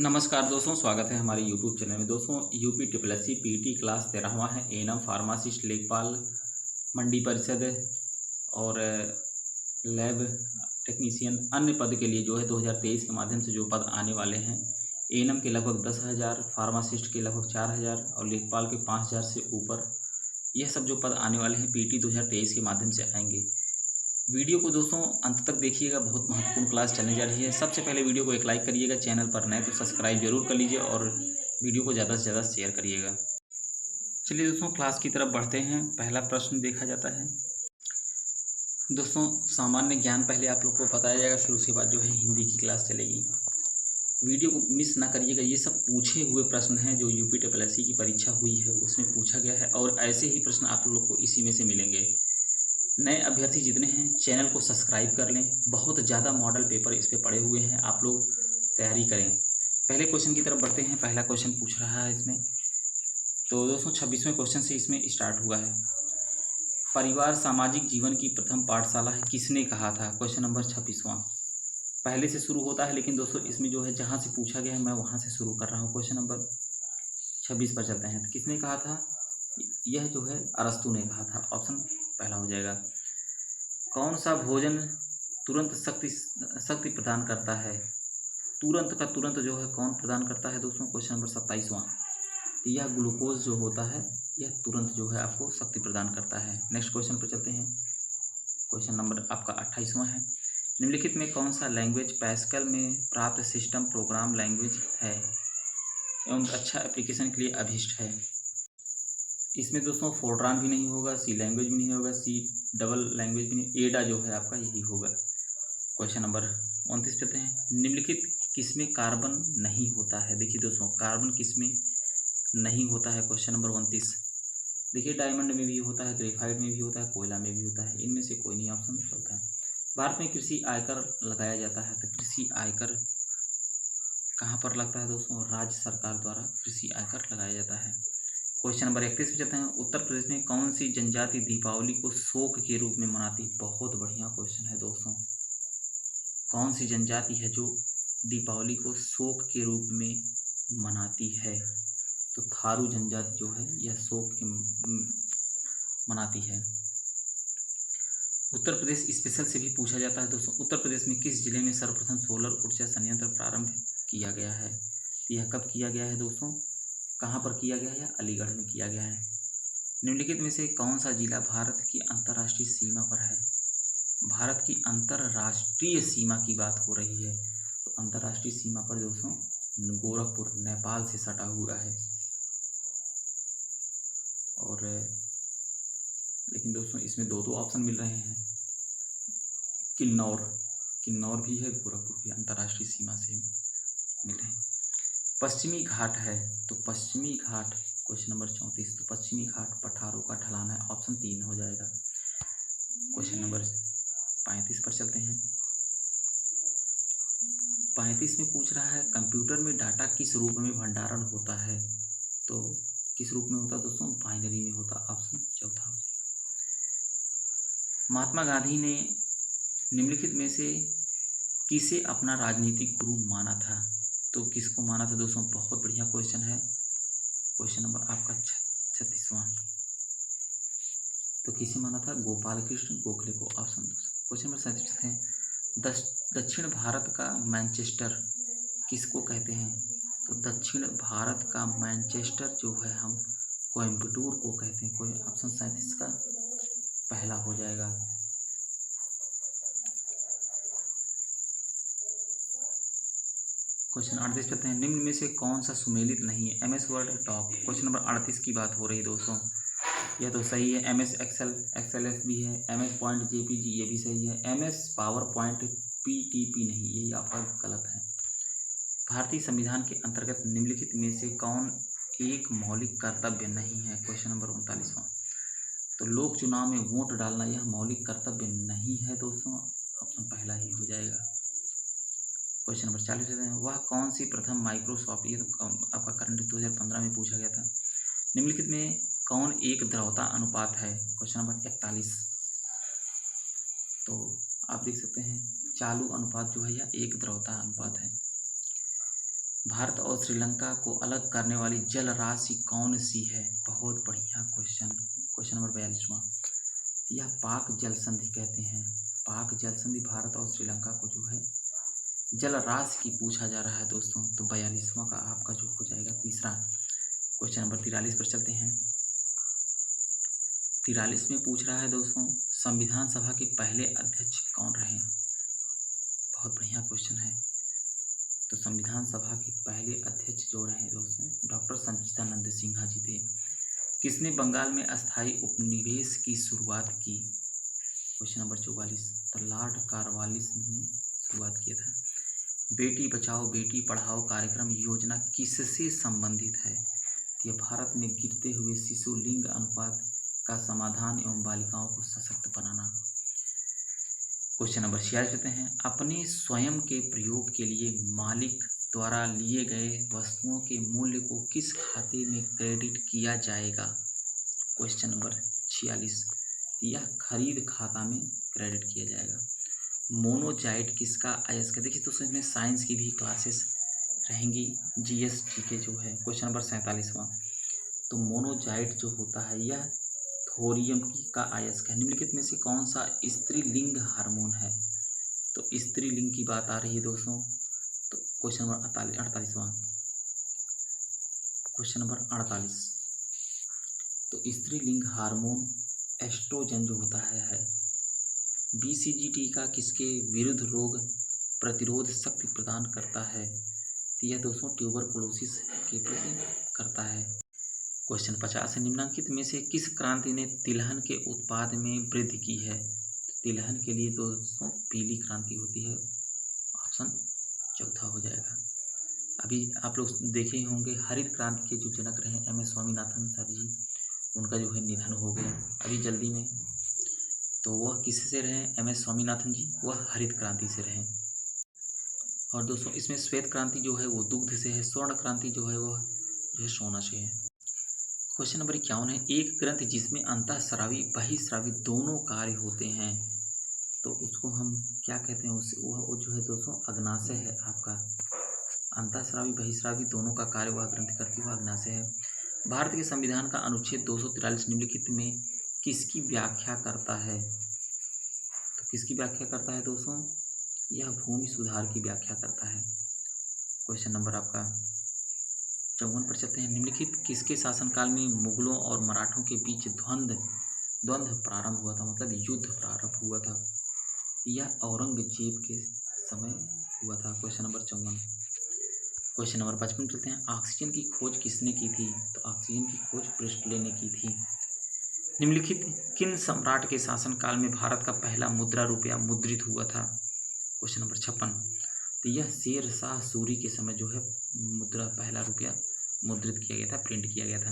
नमस्कार दोस्तों, स्वागत है हमारे यूट्यूब चैनल में। दोस्तों, UP triple S C PT class 13वां है। एएनएम फार्मासिस्ट, लेखपाल, मंडी परिषद और लैब टेक्नीशियन अन्य पद के लिए जो है 2023 के माध्यम से जो पद आने वाले हैं। एएनएम के लगभग 10,000, फार्मासिस्ट के लगभग 4,000 और लेखपाल के 5,000 से ऊपर यह सब जो पद आने वाले हैं पीटी 2023 के माध्यम से आएंगे। वीडियो को दोस्तों अंत तक देखिएगा, बहुत महत्वपूर्ण क्लास चलने जा रही है। सबसे पहले वीडियो को एक लाइक करिएगा, चैनल पर नए तो सब्सक्राइब जरूर कर लीजिए और वीडियो को ज़्यादा से ज़्यादा शेयर करिएगा। चलिए दोस्तों, क्लास की तरफ बढ़ते हैं। पहला प्रश्न देखा जाता है। दोस्तों, सामान्य ज्ञान पहले आप लोग को बताया जाएगा, फिर उसके बाद जो है हिंदी की क्लास चलेगी। वीडियो को मिस ना करिएगा। ये सब पूछे हुए प्रश्न हैं जो यूपी ट्रिपल एस सी की परीक्षा हुई है उसमें पूछा गया है और ऐसे ही प्रश्न आप लोग को इसी में से मिलेंगे। नए अभ्यर्थी जितने हैं चैनल को सब्सक्राइब कर लें। बहुत ज़्यादा मॉडल पेपर इस पे पड़े हुए हैं, आप लोग तैयारी करें। पहले क्वेश्चन की तरफ बढ़ते हैं। पहला क्वेश्चन पूछ रहा है इसमें, तो दोस्तों 26वें क्वेश्चन से इसमें स्टार्ट हुआ है। परिवार सामाजिक जीवन की प्रथम पाठशाला है, किसने कहा था? क्वेश्चन नंबर 26वां। पहले से शुरू होता है, लेकिन दोस्तों इसमें जो है जहाँ से पूछा गया है मैं वहाँ से शुरू कर रहा हूँ। क्वेश्चन नंबर 26 पर चलते हैं। तो किसने कहा था? यह जो है अरस्तु ने कहा था। ऑप्शन पहला हो जाएगा। कौन सा भोजन तुरंत शक्ति प्रदान करता है? तुरंत का तुरंत जो है कौन प्रदान करता है दोस्तों? क्वेश्चन नंबर 27वां। तो यह ग्लूकोज जो होता है यह तुरंत जो है आपको शक्ति प्रदान करता है। नेक्स्ट क्वेश्चन पर चलते हैं। क्वेश्चन नंबर आपका 28वां है। निम्नलिखित में कौन सा लैंग्वेज पैस्कल में प्राप्त सिस्टम प्रोग्राम लैंग्वेज है एवं अच्छा एप्लीकेशन के लिए अभीष्ट है? इसमें दोस्तों फोर्ट्रान भी नहीं होगा, सी लैंग्वेज भी नहीं होगा, सी डबल लैंग्वेज भी नहीं, एडा जो है आपका यही होगा। क्वेश्चन नंबर 29 पे हैं। निम्नलिखित किसमें कार्बन नहीं होता है? देखिए दोस्तों, कार्बन किसमें नहीं होता है? Question number 29। देखिए, डायमंड में भी होता है, ग्रेफाइट में भी होता है, कोयला में भी होता है, इनमें से कोई नहीं ऑप्शन चलता है। भारत में कृषि आयकर लगाया जाता है, तो कृषि आयकर कहाँ पर लगता है दोस्तों? राज्य सरकार द्वारा कृषि आयकर लगाया जाता है। क्वेश्चन नंबर 31 पे चलते हैं। उत्तर प्रदेश में कौन सी जनजाति दीपावली को शोक के रूप में मनाती? बहुत बढ़िया क्वेश्चन है दोस्तों। कौन सी जनजाति है जो दीपावली को शोक के रूप में मनाती है? तो थारू जनजाति जो है यह शोक के मनाती है। उत्तर प्रदेश स्पेशल से भी पूछा जाता है दोस्तों। उत्तर प्रदेश में किस जिले में सर्वप्रथम सोलर ऊर्जा संयंत्र प्रारंभ किया गया है? तो यह कब किया गया है दोस्तों? कहाँ पर किया गया है? अलीगढ़ में किया गया है। निम्नलिखित में से कौन सा जिला भारत की अंतर्राष्ट्रीय सीमा पर है? भारत की अंतर्राष्ट्रीय सीमा की बात हो रही है, तो अंतर्राष्ट्रीय सीमा पर दोस्तों गोरखपुर नेपाल से सटा हुआ है। और लेकिन दोस्तों इसमें दो दो ऑप्शन मिल रहे हैं। किन्नौर भी है, गोरखपुर भी अंतर्राष्ट्रीय सीमा से मिल रहे हैं। पश्चिमी घाट है, तो पश्चिमी घाट क्वेश्चन नंबर 34। तो पश्चिमी घाट पठारों का ढलान है, ऑप्शन 3 हो जाएगा। क्वेश्चन नंबर 35 पर चलते हैं। 35 में पूछ रहा है कंप्यूटर में डाटा किस रूप में भंडारण होता है? तो किस रूप में होता है दोस्तों? बाइनरी में होता। ऑप्शन चौथा हो जाएगा। महात्मा गांधी ने निम्नलिखित में से किसे अपना राजनीतिक गुरु माना था? तो किसको माना था दोस्तों? बहुत बढ़िया क्वेश्चन है। क्वेश्चन नंबर आपका 36वां। तो किसे माना था? गोपाल कृष्ण गोखले को। ऑप्शन दूसरा। क्वेश्चन नंबर 37 है। दक्षिण भारत का मैनचेस्टर किसको कहते हैं? तो दक्षिण भारत का मैनचेस्टर जो है हम कोयम्बटूर को कहते हैं। कोई ऑप्शन 37 का पहला हो जाएगा। क्वेश्चन 38 करते हैं। निम्न में से कौन सा सुमेलित नहीं है? MS word top. Question number 38 की बात हो रही है दोस्तों, यह तो सही है। MS एक्सेल XLS भी है। MS पॉइंट JPG ये भी सही है। MS पावर पॉइंट PTP नहीं, यही आपका गलत है। भारतीय संविधान के अंतर्गत निम्नलिखित में से कौन एक मौलिक कर्तव्य नहीं है? क्वेश्चन नंबर 39वां। तो लोक चुनाव में वोट डालना यह मौलिक कर्तव्य नहीं है दोस्तों, ऑप्शन पहला ही हो जाएगा। क्वेश्चन नंबर 40 है। वह कौन सी प्रथम माइक्रोसॉफ्ट, ये तो आपका करंट 2015 में पूछा गया था। निम्नलिखित में कौन एक द्रव्यता अनुपात है? Question number 41। तो आप देख सकते हैं चालू अनुपात जो है यह एक द्रव्यता अनुपात है। भारत और श्रीलंका को अलग करने वाली जल राशि कौन सी है? बहुत बढ़िया क्वेश्चन। क्वेश्चन नंबर 42वां, यह पाक जल संधि कहते हैं। पाक जल संधि भारत और श्रीलंका को जो है जल राशि की पूछा जा रहा है दोस्तों। तो 42वां का आपका जो हो जाएगा तीसरा। क्वेश्चन नंबर 43 पर चलते हैं। 43 में पूछ रहा है दोस्तों, संविधान सभा के पहले अध्यक्ष कौन रहे? बहुत बढ़िया क्वेश्चन है। तो संविधान सभा के पहले अध्यक्ष जो रहे दोस्तों, डॉक्टर संचितानंद सिन्हा जी थे। किसने बंगाल में अस्थायी उपनिवेश की शुरुआत की? क्वेश्चन नंबर 44, तो लॉर्ड कार्नवालिस ने शुरुआत किया था। बेटी बचाओ बेटी पढ़ाओ कार्यक्रम योजना किससे संबंधित है? यह भारत में गिरते हुए शिशु लिंग अनुपात का समाधान एवं बालिकाओं को सशक्त बनाना। क्वेश्चन नंबर 46 देते हैं, अपने स्वयं के प्रयोग के लिए मालिक द्वारा लिए गए वस्तुओं के मूल्य को किस खाते में क्रेडिट किया जाएगा? क्वेश्चन नंबर 46, यह खरीद खाता में क्रेडिट किया जाएगा। मोनोजाइट किसका अयस्क है? देखिए दोस्तों, इसमें साइंस की भी क्लासेस रहेंगी, जीएसटी के जो है। क्वेश्चन नंबर 47वां, तो मोनोजाइट जो होता है यह थोरियम का अयस्क है। निम्नलिखित में से कौन सा स्त्रीलिंग हार्मोन है? तो स्त्रीलिंग की बात आ रही है दोस्तों। तो क्वेश्चन नंबर 48वां, क्वेश्चन नंबर 48, तो स्त्रीलिंग हार्मोन एस्ट्रोजन जो होता है। बीसीजी टीका किसके विरुद्ध रोग प्रतिरोध शक्ति प्रदान करता है? तो यह दोस्तों ट्यूबरकुलोसिस के प्रति करता है। क्वेश्चन 50 है, निम्नलिखित में से किस क्रांति ने तिलहन के उत्पाद में वृद्धि की है? तिलहन के लिए दोस्तों पीली क्रांति होती है। ऑप्शन चौथा हो जाएगा। अभी आप लोग देखे ही होंगे, हरित क्रांति के जो जनक रहे MS स्वामीनाथन सर जी, उनका जो है निधन हो गया अभी जल्दी में। तो वह किससे रहे? MS स्वामीनाथन जी, वह हरित क्रांति से रहे। और दोस्तों इसमें श्वेत क्रांति जो है वो दुग्ध से है, स्वर्ण क्रांति जो है वह जो है सोना से है। क्वेश्चन नंबर 51 है, एक ग्रंथि जिसमें अंतःस्रावी बहिःस्रावी दोनों कार्य होते हैं, तो उसको हम क्या कहते हैं? उसे वो जो है दोस्तों अग्नाशय है आपका। अंतःस्रावी बहिःस्रावी दोनों का कार्य वह ग्रंथि करती है, वह अग्नाशय है। भारत के संविधान का अनुच्छेद 243 निम्नलिखित में किसकी व्याख्या करता है? तो किसकी व्याख्या करता है दोस्तों? यह भूमि सुधार की व्याख्या करता है। क्वेश्चन नंबर आपका 54 पर चलते हैं। निम्नलिखित किसके शासनकाल में मुगलों और मराठों के बीच द्वंद्व प्रारंभ हुआ था, मतलब युद्ध प्रारंभ हुआ था? यह औरंगजेब के समय हुआ था। Question number 54। क्वेश्चन नंबर 55 चलते हैं। ऑक्सीजन की खोज किसने की थी? तो ऑक्सीजन की खोज प्रिस्टले ने की थी। निम्नलिखित किन सम्राट के शासनकाल में भारत का पहला मुद्रा रुपया मुद्रित हुआ था? क्वेश्चन नंबर 56, तो यह शेर शाह सूरी के समय जो है मुद्रा पहला रुपया मुद्रित किया गया था, प्रिंट किया गया था।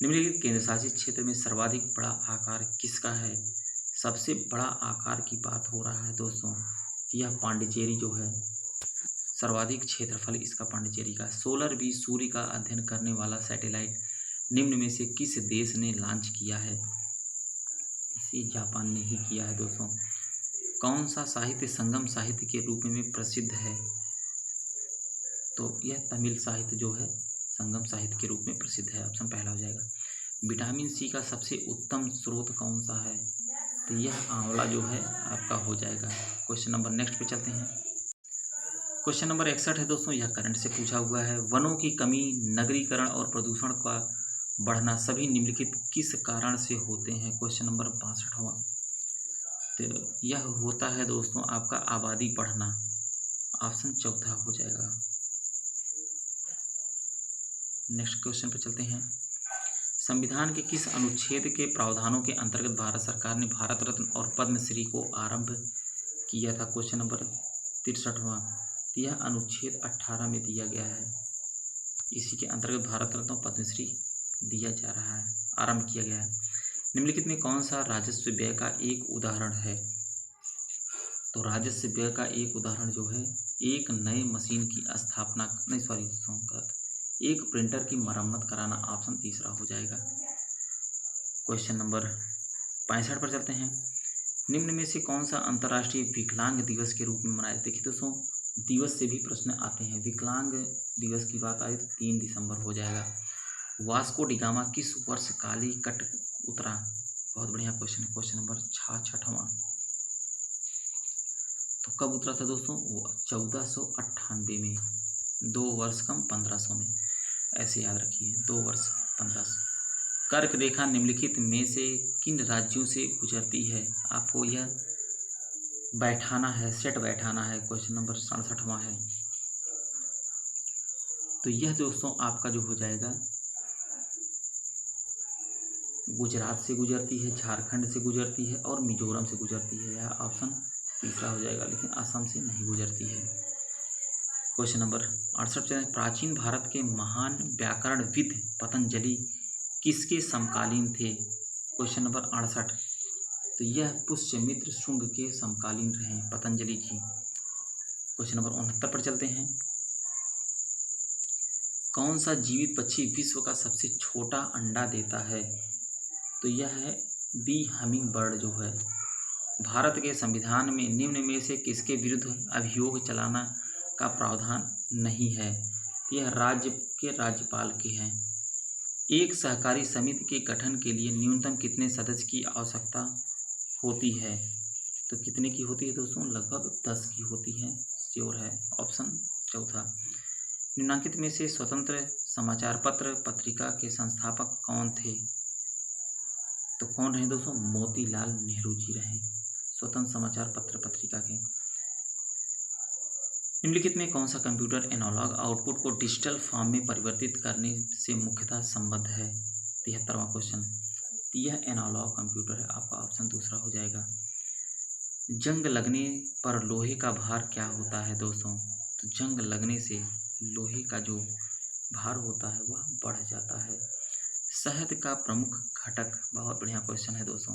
निम्नलिखित केंद्र शासित क्षेत्र में सर्वाधिक बड़ा आकार किसका है? सबसे बड़ा आकार की बात हो रहा है दोस्तों, यह पांडिचेरी जो है, सर्वाधिक क्षेत्रफल इसका पांडिचेरी का। 16वीं सूर्य का अध्ययन करने वाला सैटेलाइट निम्न में से किस देश ने लॉन्च किया है? इसे जापान ने ही किया है दोस्तों। कौन सा साहित्य संगम साहित्य के रूप में प्रसिद्ध है? तो यह तमिल साहित्य जो है संगम साहित्य के रूप में प्रसिद्ध है। ऑप्शन पहला हो जाएगा। विटामिन सी का सबसे उत्तम स्रोत कौन सा है? तो यह आंवला जो है आपका हो जाएगा। क्वेश्चन नंबर नेक्स्ट पे चलते हैं। क्वेश्चन नंबर 61 है दोस्तों, यह करंट से पूछा हुआ है। वनों की कमी, नगरीकरण और प्रदूषण का बढ़ना सभी निम्नलिखित किस कारण से होते हैं? क्वेश्चन नंबर 62वां, तो यह होता है दोस्तों आपका आबादी बढ़ना। ऑप्शन चौथा हो जाएगा। नेक्स्ट क्वेश्चन पे चलते हैं। संविधान के किस अनुच्छेद के प्रावधानों के अंतर्गत भारत सरकार ने भारत रत्न और पद्मश्री को आरंभ किया था? क्वेश्चन नंबर 63वां, यह अनुच्छेद 18 में दिया गया है। इसी के अंतर्गत भारत रत्न और पद्मश्री दिया जा रहा है, आरंभ किया गया है। निम्नलिखित में कौन सा राजस्व व्यय का एक उदाहरण है? तो राजस्व व्यय का एक उदाहरण जो है एक नए मशीन की स्थापना, नहीं सॉरी एक प्रिंटर की मरम्मत कराना। ऑप्शन तीसरा हो जाएगा। क्वेश्चन नंबर 65 पर चलते हैं। निम्न में से कौन सा अंतर्राष्ट्रीय विकलांग दिवस के रूप में मनाया? देखिए दोस्तों, दिवस से भी प्रश्न आते हैं। विकलांग दिवस की बात आई तो 3 दिसंबर हो जाएगा। वास्को डिगामा किस वर्ष कालीकट उतरा? बहुत बढ़िया क्वेश्चन है। क्वेश्चन नंबर 6वां। तो कब उतरा था दोस्तों? वो 1498 में। 2 वर्ष कम 1500 में, ऐसे याद रखिए, 2 वर्ष 1500। कर्क रेखा निम्नलिखित में से किन राज्यों से गुजरती है? आपको यह बैठाना है, सेट बैठाना है। क्वेश्चन नंबर 67वां है। तो यह दोस्तों आपका जो हो जाएगा, गुजरात से गुजरती है, झारखंड से गुजरती है और मिजोरम से गुजरती है। यह ऑप्शन तीसरा हो जाएगा, लेकिन असम से नहीं गुजरती है। Question number 68। प्राचीन भारत के महान व्याकरणविद पतंजलि किसके समकालीन थे? Question number 68। तो यह पुष्यमित्र शुंग के समकालीन रहे पतंजलि जी। क्वेश्चन नंबर 69 पर चलते हैं। कौन सा जीवित पक्षी विश्व का सबसे छोटा अंडा देता है? तो यह है बी हमिंग बर्ड जो है। भारत के संविधान में निम्न में से किसके विरुद्ध अभियोग चलाना का प्रावधान नहीं है? यह राज्य के राज्यपाल के हैं। एक सहकारी समिति के गठन के लिए न्यूनतम कितने सदस्य की आवश्यकता होती है? तो कितने की होती है दोस्तों? लगभग 10 की होती है। श्योर है ऑप्शन चौथा। निम्नलिखित में से स्वतंत्र समाचार पत्र पत्रिका के संस्थापक कौन थे? तो कौन रहे दोस्तों? मोतीलाल नेहरू जी रहे स्वतंत्र समाचार पत्र पत्रिका के। निम्नलिखित में कौन सा कंप्यूटर एनालॉग आउटपुट को डिजिटल फॉर्म में परिवर्तित करने से मुख्यतः संबद्ध है? 73वां क्वेश्चन। यह एनालॉग कंप्यूटर है। आपका ऑप्शन दूसरा हो जाएगा। जंग लगने पर लोहे का भार क्या होता है दोस्तों? तो जंग लगने से लोहे का जो भार होता है वह बढ़ जाता है। शहद का प्रमुख घटक, बहुत बढ़िया क्वेश्चन है दोस्तों।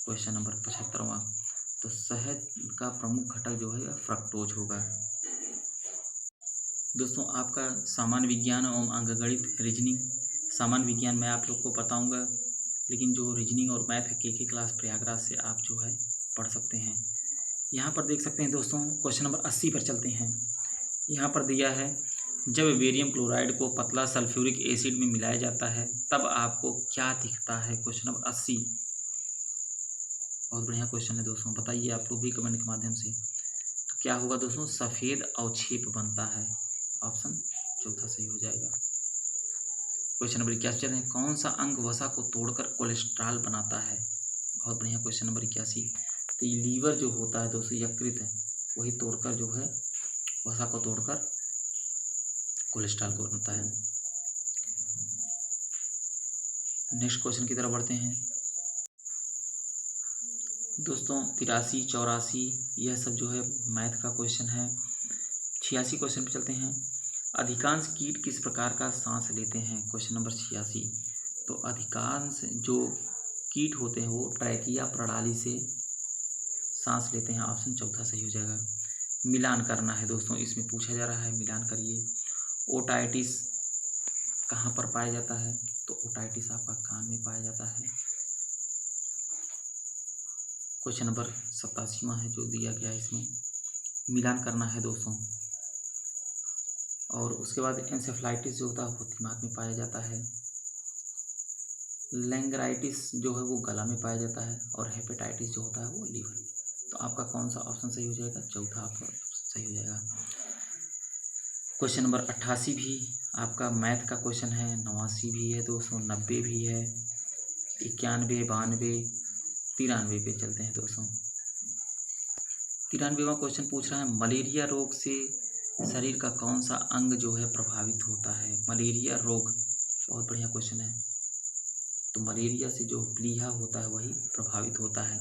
क्वेश्चन नंबर 75वां। तो शहद का प्रमुख घटक जो है फ्रक्टोज होगा। दोस्तों आपका सामान्य विज्ञान एवं अंकगणित रीजनिंग, सामान्य विज्ञान मैं आप लोग को बताऊंगा, लेकिन जो रीजनिंग और मैथ है के क्लास प्रयागराज से आप जो है पढ़ सकते हैं। यहाँ पर देख सकते हैं दोस्तों, क्वेश्चन नंबर 80 पर चलते हैं। यहाँ पर दिया है, जब बेरियम क्लोराइड को पतला सल्फ्यूरिक एसिड में मिलाया जाता है तब आपको क्या दिखता है? Question number 80। बहुत बढ़िया क्वेश्चन है दोस्तों, बताइए आप लोग भी कमेंट के माध्यम से। तो क्या होगा दोस्तों? सफ़ेद अवक्षेप बनता है। ऑप्शन चौथा सही हो जाएगा। क्वेश्चन नंबर 81 है, कौन सा अंग वसा को तोड़कर कोलेस्ट्रॉल बनाता है? बहुत बढ़िया क्वेश्चन नंबर 81। तो ये लीवर जो होता है दोस्तों, यकृत है, वही तोड़कर जो है वसा को तोड़कर कोलेस्ट्रॉल को बनता है। नेक्स्ट क्वेश्चन की तरफ बढ़ते हैं दोस्तों। 83, 84 यह सब जो है मैथ का क्वेश्चन है। 86 क्वेश्चन पे चलते हैं। अधिकांश कीट किस प्रकार का सांस लेते हैं? Question number 86। तो अधिकांश जो कीट होते हैं वो ट्रैकिया प्रणाली से सांस लेते हैं। ऑप्शन चौथा सही हो जाएगा। मिलान करना है दोस्तों, इसमें पूछा जा रहा है, मिलान करिए। ओटाइटिस कहाँ पर पाया जाता है? तो ओटाइटिस आपका कान में पाया जाता है। क्वेश्चन नंबर 87वां है जो दिया गया है, इसमें मिलान करना है दोस्तों। और उसके बाद एंसेफ्लाइटिस जो होता है वो दिमाग में पाया जाता है। लैंगराइटिस जो है वो गला में पाया जाता है। और हेपेटाइटिस जो होता है वो लीवर में। तो आपका कौन सा ऑप्शन सही हो जाएगा? चौथा आपका सही हो जाएगा। क्वेश्चन नंबर 88 भी आपका मैथ का क्वेश्चन है। 89 भी है दोस्तों, 90 भी है, 91, 92, 93 पे चलते हैं दोस्तों। 93वां क्वेश्चन पूछ रहा है, मलेरिया रोग से शरीर का कौन सा अंग जो है प्रभावित होता है? मलेरिया रोग, बहुत बढ़िया क्वेश्चन है। तो मलेरिया से जो प्लीहा होता है वही प्रभावित होता है।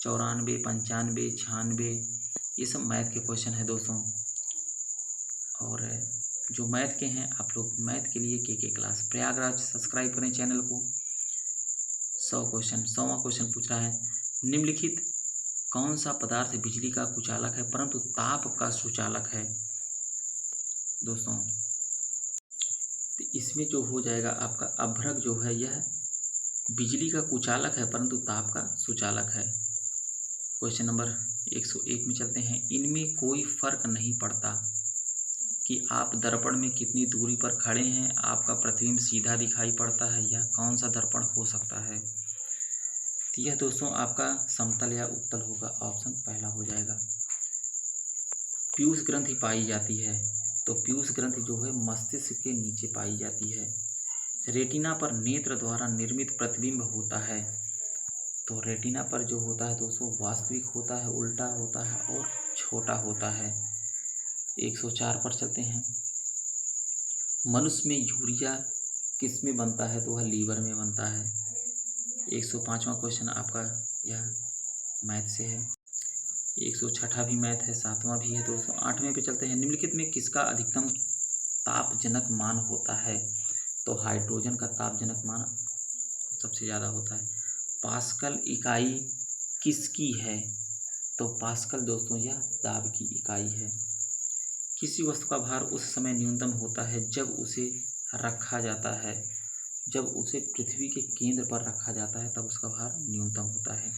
94, 95, 96 ये सब मैथ के क्वेश्चन है दोस्तों। और जो मैथ के हैं आप लोग मैथ के लिए के क्लास प्रयागराज सब्सक्राइब करें चैनल को। 100वां क्वेश्चन पूछ रहा है, निम्नलिखित कौन सा पदार्थ बिजली का कुचालक है परंतु ताप का सुचालक है? दोस्तों तो इसमें जो हो जाएगा आपका अभ्रक जो है यह बिजली का कुचालक है परंतु ताप का सुचालक है। क्वेश्चन नंबर 101 में चलते हैं। इनमें कोई फर्क नहीं पड़ता कि आप दर्पण में कितनी दूरी पर खड़े हैं, आपका प्रतिबिंब सीधा दिखाई पड़ता है। यह कौन सा दर्पण हो सकता है? तो यह दोस्तों आपका समतल या उत्तल होगा, ऑप्शन पहला हो जाएगा। पीयूष ग्रंथि पाई जाती है, तो पीयूष ग्रंथि जो है मस्तिष्क के नीचे पाई जाती है। रेटिना पर नेत्र द्वारा निर्मित प्रतिबिंब होता है, तो रेटिना पर जो होता है दोस्तों वास्तविक होता है, उल्टा होता है और छोटा होता है। 104 पर चलते हैं। मनुष्य में यूरिया किस में बनता है? तो वह लीवर में बनता है। 105वां क्वेश्चन आपका यह मैथ से है। 106 भी मैथ है, 7वां भी है दोस्तों। 8वें पे चलते हैं। निम्नलिखित में किसका अधिकतम तापजनक मान होता है? तो हाइड्रोजन का तापजनक मान सबसे ज़्यादा होता है। पास्कल इकाई किसकी है? तो पास्कल दोस्तों यह दाब की इकाई है। किसी वस्तु का भार उस समय न्यूनतम होता है जब उसे रखा जाता है, जब उसे पृथ्वी के केंद्र पर रखा जाता है तब उसका भार न्यूनतम होता है।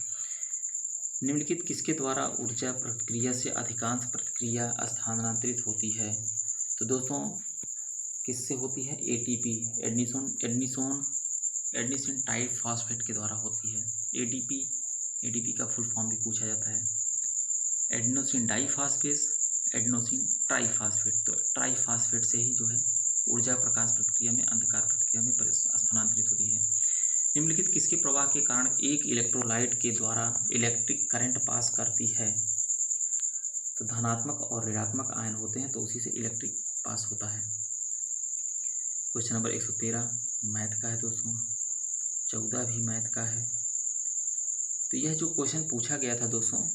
निम्नलिखित किसके द्वारा ऊर्जा प्रतिक्रिया से अधिकांश प्रतिक्रिया स्थानांतरित होती है? तो दोस्तों किससे होती है? एटीपी, एडिनिन ट्राइफॉस्फेट के द्वारा होती है। एटीपी का फुल फॉर्म भी पूछा जाता है। Adenosine diphosphate, adenosine triphosphate. तो ट्राइफॉस्फेट से ही जो है ऊर्जा प्रकाश प्रतिक्रिया में, अंधकार प्रतिक्रिया में स्थानांतरित होती है। निम्नलिखित किसके प्रवाह के कारण एक इलेक्ट्रोलाइट के द्वारा इलेक्ट्रिक करंट पास करती है? तो धनात्मक और ऋणात्मक आयन होते हैं, तो उसी से इलेक्ट्रिक पास होता है। क्वेश्चन नंबर 113 मैथ का है दोस्तों। 14 भी मैथ का है। तो यह जो क्वेश्चन पूछा गया था दोस्तों,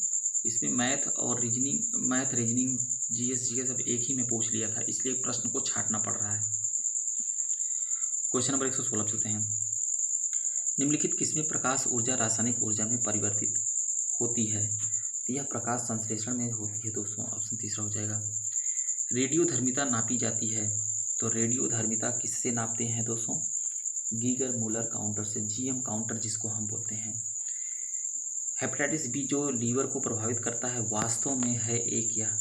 इसमें मैथ और रीजनिंग जीएस सब एक ही में पूछ लिया था, इसलिए प्रश्न को छांटना पड़ रहा है। क्वेश्चन नंबर 116 चलते हैं। निम्नलिखित किसमें प्रकाश ऊर्जा रासायनिक ऊर्जा में परिवर्तित होती है? तो यह प्रकाश संश्लेषण में होती है दोस्तों, ऑप्शन तीसरा हो जाएगा। रेडियोधर्मिता नापी जाती है, तो रेडियोधर्मिता किससे नापते हैं दोस्तों? गीगर मूलर काउंटर से, जीएम काउंटर जिसको हम बोलते हैं। हेपेटाइटिस बी जो लीवर को प्रभावित करता है वास्तव में है एक यह,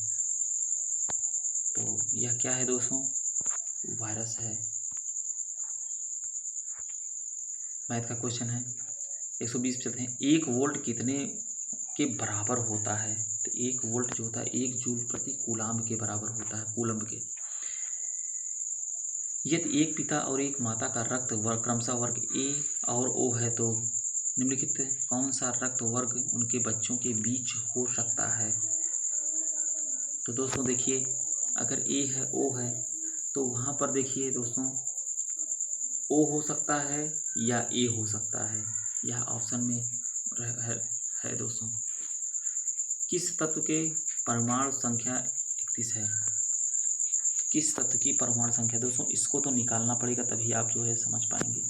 तो यह क्या है दोस्तों? वायरस है। मैथ का क्वेश्चन है। 120 चलते हैं। 1 वोल्ट कितने के बराबर होता है? तो 1 वोल्ट जो होता है 1 जूल प्रति कूलाम्ब के बराबर होता है, कूलम्ब के। यदि एक पिता और एक माता का रक्त वर्ग क्रमशः वर्ग ए और ओ है, तो निम्नलिखित कौन सा रक्त वर्ग उनके बच्चों के बीच हो सकता है? तो दोस्तों देखिए, अगर ए है ओ है तो वहाँ पर देखिए दोस्तों ओ हो सकता है या ए हो सकता है, यह ऑप्शन में है दोस्तों। किस तत्व के परमाणु संख्या 31 है? किस तत्व की परमाणु संख्या दोस्तों, इसको तो निकालना पड़ेगा तभी आप जो है समझ पाएंगे।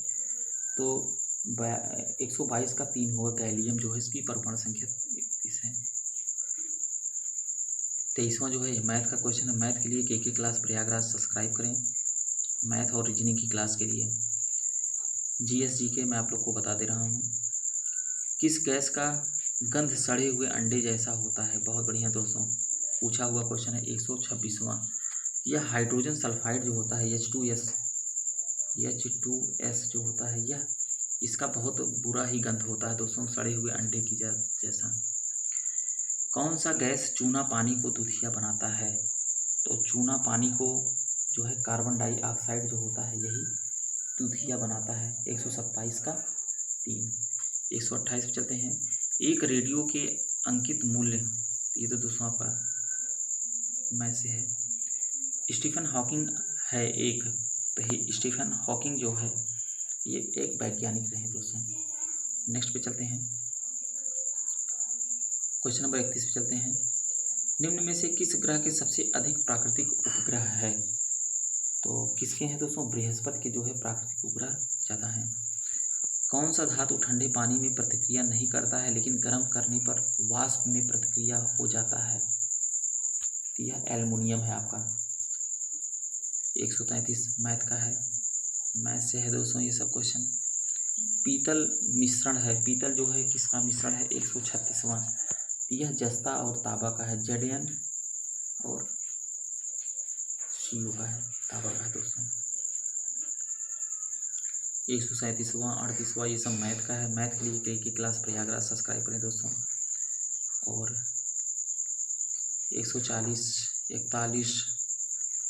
तो 122 का 3 होगा, गैलियम जो है इसकी परमाणु संख्या 31 है। 23वां जो है मैथ का क्वेश्चन है। मैथ के लिए के क्लास प्रयागराज सब्सक्राइब करें, मैथ और रीजनिंग की क्लास के लिए। जीएस के मैं आप लोग को बता दे रहा हूँ। किस गैस का गंध सड़े हुए अंडे जैसा होता है? बहुत बढ़िया दोस्तों, पूछा हुआ क्वेश्चन है। 126वां, यह हाइड्रोजन सल्फाइड जो होता है H2S जो होता है यह, इसका बहुत बुरा ही गंध होता है दोस्तों, सड़े हुए अंडे की जैसा। कौन सा गैस चूना पानी को दूधिया बनाता है? तो चूना पानी को जो है कार्बन डाइऑक्साइड जो होता है यही दूधिया बनाता है। 127 का 3। 128 पे चलते हैं। एक रेडियो के अंकित मूल्य, ये तो दोस्तों आपका मैं से है। स्टीफन हॉकिंग है एक, तो ये स्टीफन हॉकिंग जो है ये एक वैज्ञानिक रहे दोस्तों। नेक्स्ट पे चलते हैं। क्वेश्चन नंबर 31 पे चलते हैं। निम्न में से किस ग्रह के सबसे अधिक प्राकृतिक उपग्रह है? तो किसके हैं दोस्तों? बृहस्पति के जो है प्राकृतिक उपग्रह ज़्यादा हैं। कौन सा धातु ठंडे पानी में प्रतिक्रिया नहीं करता है लेकिन गर्म करने पर वाष्प में प्रतिक्रिया हो जाता है? तो यह एल्युमिनियम है आपका। 133 मैथ का है, मैथ से है दोस्तों ये सब क्वेश्चन। पीतल मिश्रण है, पीतल जो है किसका मिश्रण है? 136वां। यह जस्ता और ताबा का है, जडेन और शिव का है, ताबा का है दोस्तों। 137वां 38वां ये सब मैथ का है। मैथ के लिए कई क्लास प्रयागराज सब्सक्राइब करें दोस्तों। और 140 41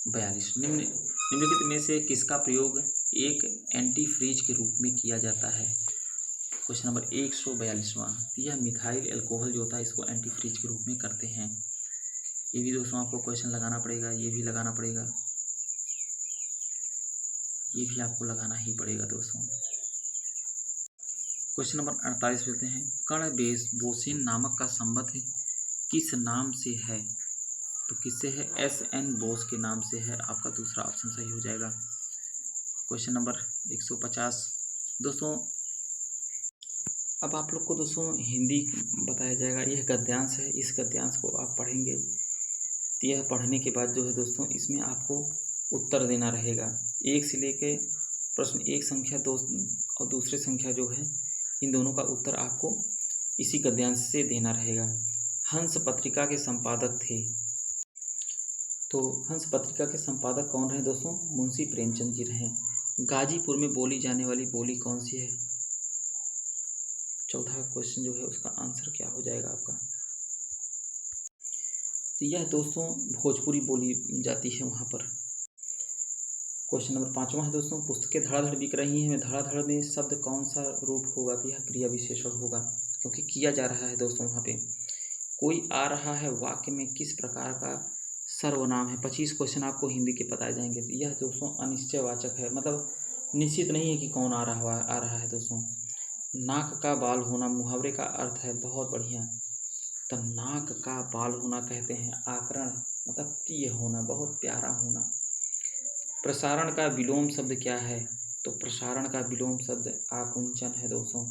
42 निम्नलिखित में से किसका प्रयोग एक एंटी फ्रीज के रूप में किया जाता है। क्वेश्चन नंबर 142वां, यह मिथाइल अल्कोहल जो होता है इसको एंटी फ्रीज के रूप में करते हैं। ये भी दोस्तों आपको क्वेश्चन लगाना पड़ेगा, ये भी लगाना पड़ेगा, ये भी आपको लगाना ही पड़ेगा दोस्तों। क्वेश्चन नंबर 48 चलते हैं, कर्ण बोसेन नामक का संबंध किस नाम से है। तो किससे है, SN बोस के नाम से है। आपका दूसरा ऑप्शन सही हो जाएगा। क्वेश्चन नंबर 150 दोस्तों, अब आप लोग को दोस्तों हिंदी बताया जाएगा। यह गद्यांश है, इस गद्यांश को आप पढ़ेंगे तो यह पढ़ने के बाद जो है दोस्तों इसमें आपको उत्तर देना रहेगा। एक से लेके प्रश्न एक संख्या दो और दूसरे संख्या जो है इन दोनों का उत्तर आपको इसी गद्यांश से देना रहेगा। हंस पत्रिका के संपादक थे। तो हंस पत्रिका के संपादक कौन रहे दोस्तों, मुंशी प्रेमचंद जी रहे। गाजीपुर में बोली जाने वाली बोली कौन सी है। चौथा क्वेश्चन जो है उसका आंसर क्या हो जाएगा आपका। तो यह दोस्तों भोजपुरी बोली जाती है वहाँ पर। क्वेश्चन नंबर 5वां है दोस्तों, पुस्तकें धड़ाधड़ बिक रही हैं, धड़ाधड़ में शब्द कौन सा रूप होगा। तो यह क्रिया विशेषण होगा क्योंकि किया जा रहा है दोस्तों वहाँ पे। कोई आ रहा है वाक्य में किस प्रकार का सर्वनाम है। 25 क्वेश्चन आपको हिंदी के बताए जाएंगे। तो यह दोस्तों अनिश्चयवाचक है, मतलब निश्चित नहीं है कि कौन आ रहा है दोस्तों। नाक का बाल होना मुहावरे का अर्थ है बहुत बढ़िया। तो नाक का बाल होना कहते हैं आकरण, मतलब प्रिय होना, बहुत प्यारा होना। प्रसारण का विलोम शब्द क्या है। तो प्रसारण का विलोम शब्द आकुंचन है दोस्तों।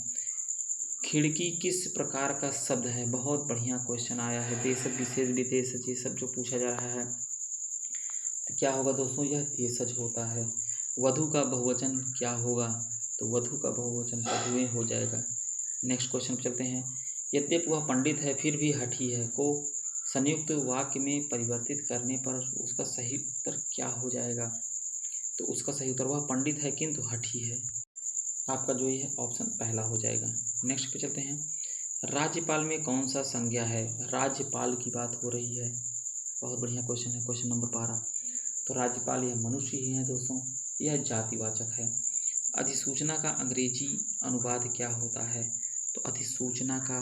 खिड़की किस प्रकार का शब्द है, बहुत बढ़िया क्वेश्चन आया है। देशज विशेष विदेशज ये सब जो पूछा जा रहा है तो क्या होगा दोस्तों, यह देशज होता है। वधु का बहुवचन क्या होगा। तो वधु का बहुवचन वधुएं हो जाएगा। नेक्स्ट क्वेश्चन पर चलते हैं, यद्यपि वह पंडित है फिर भी हठी है को संयुक्त वाक्य में परिवर्तित करने पर उसका सही उत्तर क्या हो जाएगा। तो उसका सही उत्तर, वह पंडित है किंतु हठी है। आपका जो ये है ऑप्शन पहला हो जाएगा। नेक्स्ट पे चलते हैं, राज्यपाल में कौन सा संज्ञा है। राज्यपाल की बात हो रही है, बहुत बढ़िया क्वेश्चन है। क्वेश्चन नंबर 12, तो राज्यपाल यह मनुष्य ही है दोस्तों, यह जातिवाचक है। अधिसूचना का अंग्रेजी अनुवाद क्या होता है। तो अधिसूचना का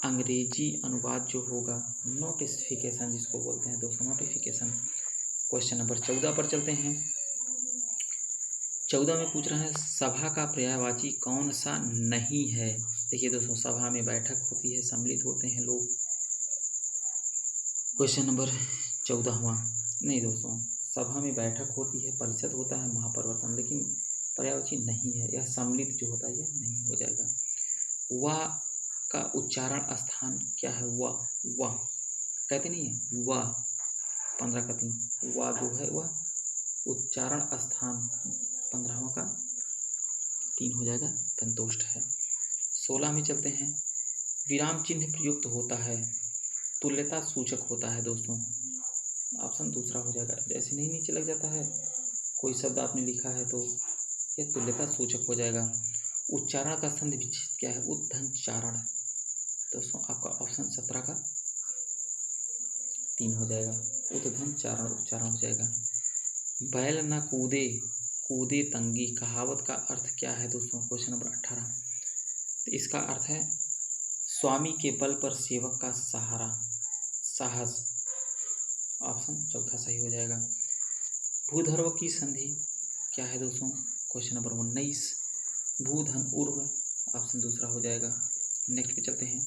अंग्रेजी अनुवाद जो होगा नोटिफिकेशन जिसको बोलते हैं दोस्तों, नोटिफिकेशन। क्वेश्चन नंबर 14 पर चलते हैं। 14 में पूछ रहे हैं, सभा का पर्यायवाची कौन सा नहीं है। देखिए दोस्तों, सभा में बैठक होती है, सम्मिलित होते हैं लोग। क्वेश्चन नंबर 14वां, नहीं दोस्तों, सभा में बैठक होती है, परिषद होता है, महापरिवर्तन, लेकिन पर्यायवाची नहीं है, यह सम्मिलित जो होता है यह नहीं हो जाएगा। वह का उच्चारण स्थान क्या है। वह कहते नहीं है, वह 15 का 3, वह जो है वह उच्चारण स्थान 15वां का 3 हो जाएगा, संतुष्ट है। 16 में चलते हैं, विराम चिन्ह प्रयुक्त होता है, तुल्यता सूचक होता है दोस्तों। ऑप्शन दूसरा हो जाएगा। ऐसे नहीं नीचे लग जाता है, कोई शब्द आपने लिखा है तो यह तुल्यता सूचक हो जाएगा। उच्चारण का संधि विच्छेद क्या है, उद्धंचारण दोस्तों। आपका ऑप्शन 17 का 3 हो जाएगा, उद्धंचारण उच्चारण हो जाएगा। बैल न कूदे कूदे तंगी कहावत का अर्थ क्या है दोस्तों। क्वेश्चन नंबर 18, तो इसका अर्थ है स्वामी के बल पर सेवक का सहारा, साहस। ऑप्शन चौथा सही हो जाएगा। भूधर्व की संधि क्या है दोस्तों। Question number 19, भूधन उर्व। ऑप्शन दूसरा हो जाएगा। नेक्स्ट पे चलते हैं,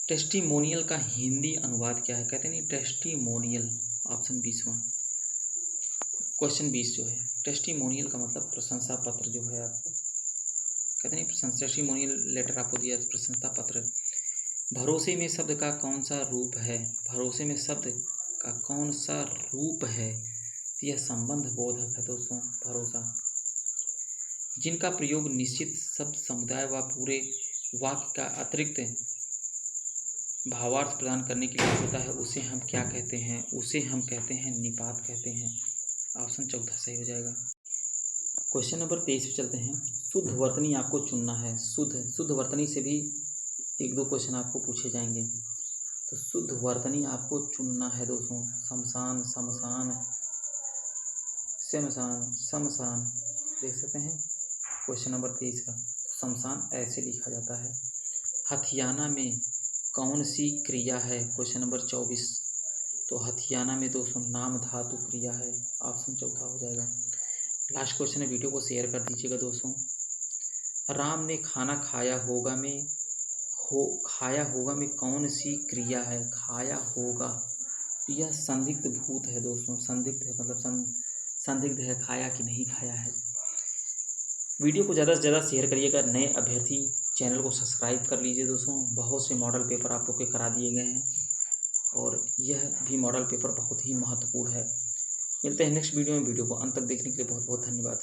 टेस्टिमोनियल का हिंदी अनुवाद क्या है। कहते नहीं टेस्टिमोनियल, ऑप्शन 20वां। क्वेश्चन 20 जो है, टेस्टिमोनियल का मतलब प्रशंसा पत्र जो है, आपको कहते नहीं टेस्टिमोनियल लेटर आपको दिया, प्रशंसा पत्र। भरोसे में शब्द का कौन सा रूप है। भरोसे में शब्द का कौन सा रूप है। तो यह संबंध बोधक है दोस्तों, भरोसा। जिनका प्रयोग निश्चित शब्द समुदाय व पूरे वाक्य का अतिरिक्त भावार्थ प्रदान करने के लिए होता है उसे हम क्या कहते हैं? उसे हम कहते हैं निपात कहते हैं। ऑप्शन चौथा सही हो जाएगा। क्वेश्चन नंबर 23 पे चलते हैं। शुद्ध वर्तनी आपको चुनना है। शुद्ध वर्तनी से भी 1-2 क्वेश्चन आपको पूछे जाएंगे। तो शुद्ध वर्तनी आपको चुनना है दोस्तों। शमशान, समशान, श्मशान, शमशान, देख सकते हैं क्वेश्चन नंबर 23 का। तो शमशान ऐसे लिखा जाता है। हथियाना में कौन सी क्रिया है? Question number 24। तो हथियाना में दोस्तों नाम धातु क्रिया है। ऑप्शन चौथा हो जाएगा। लास्ट क्वेश्चन है, वीडियो को शेयर कर दीजिएगा दोस्तों। राम ने खाना खाया होगा में कौन सी क्रिया है? खाया होगा, तो यह संदिग्ध भूत है दोस्तों। संदिग्ध है मतलब संदिग्ध है, खाया कि नहीं खाया है। वीडियो को ज़्यादा से ज़्यादा शेयर करिएगा। नए अभ्यर्थी चैनल को सब्सक्राइब कर लीजिए दोस्तों। बहुत से मॉडल पेपर आप लोग के करा दिए गए हैं और यह भी मॉडल पेपर बहुत ही महत्वपूर्ण है। मिलते हैं नेक्स्ट वीडियो में। वीडियो को अंत तक देखने के लिए बहुत बहुत धन्यवाद।